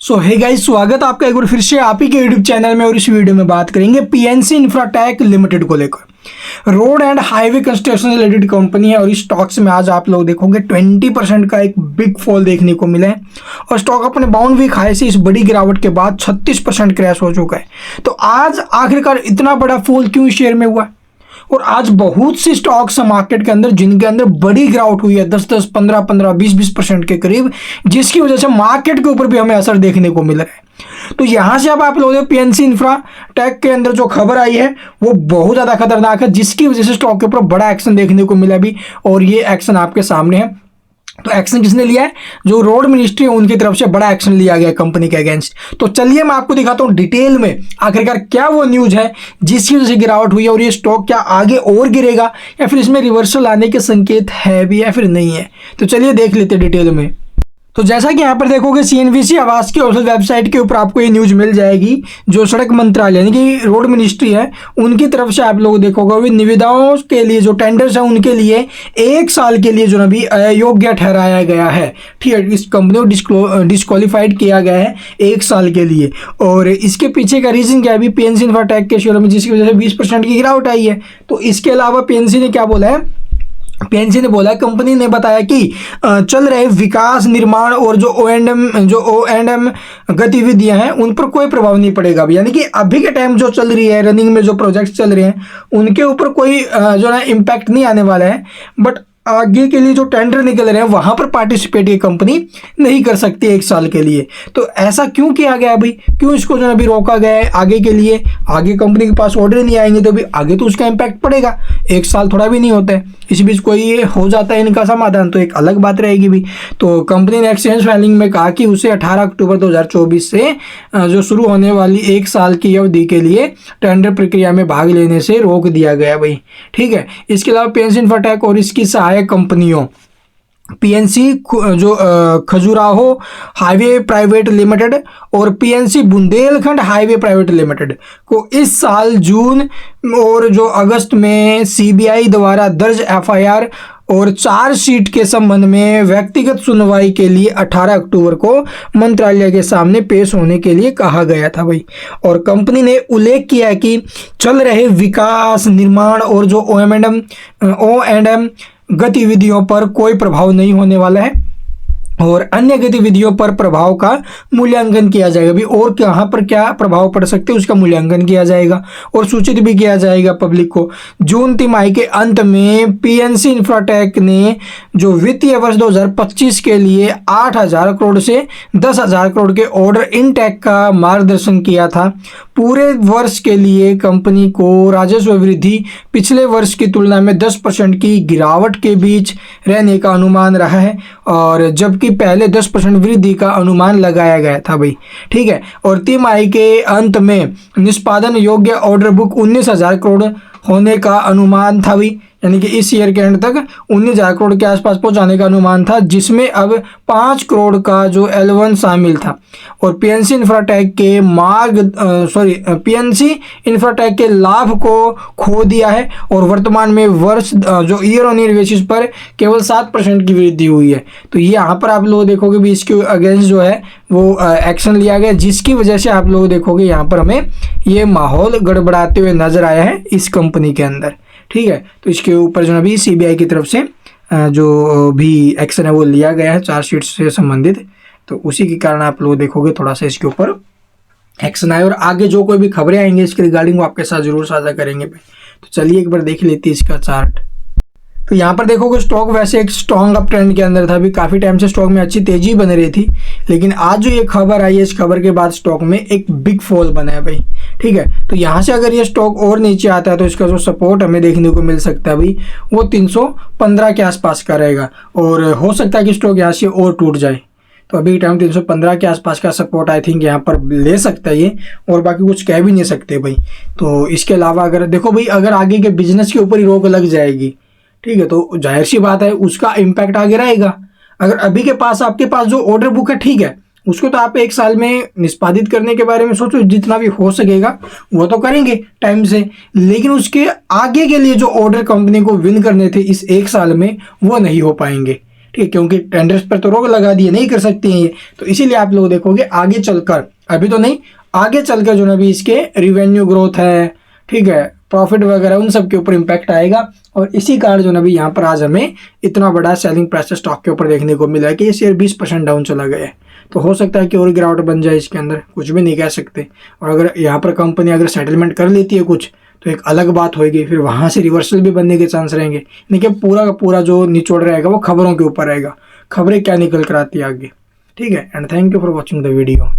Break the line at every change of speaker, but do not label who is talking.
सो hey guys, स्वागत है आपका एक बार फिर से आप ही के यूट्यूब चैनल में। और इस वीडियो में बात करेंगे पीएनसी इंफ्राटेक लिमिटेड को लेकर। रोड एंड हाईवे कंस्ट्रक्शन से रिलेटेड कंपनी है और इस स्टॉक्स में आज आप लोग देखोगे 20% का एक बिग फॉल देखने को मिला है और स्टॉक अपने बाउंड वीक हाई से इस बड़ी गिरावट के बाद 36% क्रैश हो चुका है। तो आज आखिरकार इतना बड़ा फॉल क्यों शेयर में हुआ? और आज बहुत सी स्टॉक्स मार्केट के अंदर जिनके अंदर बड़ी गिरावट हुई है 10-10, 15-15, 20-20% के करीब, जिसकी वजह से मार्केट के ऊपर भी हमें असर देखने को मिल रहा है। तो यहां से अब आप लोग पीएनसी इंफ्राटेक के अंदर जो खबर आई है वो बहुत ज्यादा खतरनाक है, जिसकी वजह से स्टॉक के ऊपर बड़ा एक्शन देखने को मिला भी। और ये एक्शन आपके सामने है। तो एक्शन किसने लिया है? जो रोड मिनिस्ट्री है उनकी तरफ से बड़ा एक्शन लिया गया कंपनी के अगेंस्ट। तो चलिए मैं आपको दिखाता हूं डिटेल में आखिरकार क्या वो न्यूज है जिसकी वजह से गिरावट हुई है और ये स्टॉक क्या आगे और गिरेगा या फिर इसमें रिवर्सल आने के संकेत है भी या फिर नहीं है। तो चलिए देख लेते हैं डिटेल में। तो जैसा कि यहाँ पर देखोगे सीएनबीसी आवास की ऑफिशियल वेबसाइट के ऊपर आपको ये न्यूज मिल जाएगी। जो सड़क मंत्रालय यानी कि रोड मिनिस्ट्री है उनकी तरफ से आप लोग देखोगे निविदाओं के लिए जो टेंडर्स है उनके लिए 1 साल के लिए जो ना भी अयोग्य ठहराया गया है। ठीक है, इस कंपनी को डिस्क्वालीफाइड किया गया है 1 साल के लिए। और इसके पीछे का रीजन क्या है? अभी पीएनसी इंफ्राटेक के शेयर में जिसकी वजह से 20% की गिरावट आई है। तो इसके अलावा पीएनसी ने क्या बोला है? पीएनसी ने बोला, कंपनी ने बताया कि चल रहे विकास, निर्माण और जो O&M गतिविधियां हैं उन पर कोई प्रभाव नहीं पड़ेगा। यानी कि अभी के टाइम जो चल रही है, रनिंग में जो प्रोजेक्ट्स चल रहे हैं उनके ऊपर कोई जो है इम्पैक्ट नहीं आने वाला है। बट आगे के लिए जो टेंडर निकल रहे हैं वहां पर पार्टिसिपेट ये कंपनी नहीं कर सकती 1 साल के लिए। तो ऐसा क्यों किया गया भाई? क्यों इसको जो है अभी रोका गया है आगे के लिए? आगे कंपनी के पास ऑर्डर नहीं आएंगे तो भी आगे तो उसका इम्पैक्ट पड़ेगा। 1 साल थोड़ा भी नहीं होता है। इस बीच कोई हो जाता है इनका समाधान तो एक अलग बात रहेगी भी। तो कंपनी ने एक्सचेंज फाइलिंग में कहा कि उसे 18 अक्टूबर 2024 से जो शुरू होने वाली 1 साल की अवधि के लिए टेंडर प्रक्रिया में भाग लेने से रोक दिया गया भाई। ठीक है, इसके अलावा पीएनसी इंफ्राटेक और इसकी सहायक कंपनियों पीएनसी जो खजुराहो हाईवे प्राइवेट लिमिटेड और PNC Bundelkhand highway private limited को इस साल जून और जो अगस्त में सीबीआई द्वारा दर्ज एफआईआर और चार्जशीट के संबंध में व्यक्तिगत सुनवाई के लिए 18 अक्टूबर को मंत्रालय के सामने पेश होने के लिए कहा गया था भाई। और कंपनी ने उल्लेख किया कि चल रहे विकास, निर्माण और जो O&M गतिविधियों पर कोई प्रभाव नहीं होने वाला है और अन्य गतिविधियों पर प्रभाव का मूल्यांकन किया जाएगा भी। और कहाँ पर क्या प्रभाव पड़ सकते हैं उसका मूल्यांकन किया जाएगा और सूचित भी किया जाएगा पब्लिक को। जून तिमाही के अंत में पीएनसी इंफ्राटेक ने जो वित्तीय वर्ष 2025 के लिए 8,000 करोड़ से 10,000 करोड़ के ऑर्डर इनटेक का मार्गदर्शन किया था। पूरे वर्ष के लिए कंपनी को राजस्व वृद्धि पिछले वर्ष की तुलना में 10% की गिरावट के बीच रहने का अनुमान रहा है और जबकि पहले 10% वृद्धि का अनुमान लगाया गया था भाई। ठीक है, और तिमाही के अंत में निष्पादन योग्य ऑर्डर बुक 19,000 करोड़ होने का अनुमान था भाई। यानी कि इस ईयर के एंड तक 19,000 करोड़ के आसपास पहुंचाने का अनुमान था, जिसमें अब 5 करोड़ का जो L1 शामिल था। और पीएनसी इंफ्राटेक के लाभ को खो दिया है और वर्तमान में वर्ष जो ईयर ऑन ईयर बेसिस पर केवल 7% की वृद्धि हुई है। तो ये यहाँ पर आप लोग देखोगे भी इसके अगेंस्ट जो है वो एक्शन लिया गया, जिसकी वजह से आप लोग देखोगे यहाँ पर हमें ये माहौल गड़बड़ाते हुए नजर आया है इस कंपनी के अंदर। ठीक है, तो इसके ऊपर जो अभी सीबीआई की तरफ से जो भी एक्शन है वो लिया गया है चार्जशीट से संबंधित। तो उसी के कारण आप लोग देखोगे थोड़ा सा इसके ऊपर एक्शन आए और आगे जो कोई भी खबरें आएंगे इसके रिगार्डिंग वो आपके साथ जरूर साझा करेंगे भाई। तो चलिए एक बार देख लेते हैं इसका चार्ट। तो यहाँ पर देखोगे स्टॉक वैसे एक स्ट्रॉन्ग अप ट्रेंड के अंदर था। अभी काफ़ी टाइम से स्टॉक में अच्छी तेजी बन रही थी, लेकिन आज जो ये खबर आई है इस खबर के बाद स्टॉक में एक बिग फॉल बना है भाई। ठीक है, तो यहाँ से अगर ये स्टॉक और नीचे आता है तो इसका जो सपोर्ट हमें देखने को मिल सकता है भाई वो 315 के आसपास का रहेगा और हो सकता है कि स्टॉक यहाँ से और टूट जाए। तो अभी टाइम 315 के आसपास का सपोर्ट आई थिंक यहाँ पर ले सकता है ये, और बाकी कुछ कह भी नहीं सकते भाई। तो इसके अलावा अगर देखो भाई, अगर आगे के बिजनेस के ऊपर ही रोक लग जाएगी, ठीक है, तो जाहिर सी बात है उसका इम्पैक्ट आगे रहेगा। अगर अभी के पास आपके पास जो ऑर्डर बुक है, ठीक है, उसको तो आप 1 साल में निष्पादित करने के बारे में सोचो, जितना भी हो सकेगा वो तो करेंगे टाइम से, लेकिन उसके आगे के लिए जो ऑर्डर कंपनी को विन करने थे इस 1 साल में वो नहीं हो पाएंगे। ठीक है, क्योंकि टेंडर्स पर तो रोक लगा दी है, नहीं कर सकती हैं ये। तो इसीलिए आप लोग देखोगे आगे चलकर, अभी तो नहीं, आगे चलकर जो ना भी इसके रिवेन्यू ग्रोथ है, ठीक है, प्रॉफिट वगैरह उन सब के ऊपर इम्पैक्ट आएगा। और इसी कारण जो ना भी यहाँ पर आज हमें इतना बड़ा सेलिंग प्रेशर स्टॉक के ऊपर देखने को मिला है कि ये शेयर 20% डाउन चला गया है। तो हो सकता है कि और गिरावट बन जाए इसके अंदर, कुछ भी नहीं कह सकते। और अगर यहाँ पर कंपनी अगर सेटलमेंट कर लेती है कुछ, तो एक अलग बात होगी, फिर वहाँ से रिवर्सल भी बनने के चांस रहेंगे। नहीं कि पूरा का पूरा जो निचोड़ रहेगा वो खबरों के ऊपर रहेगा, खबरें क्या निकल कर आती है आगे। ठीक है, and thank you for watching the video.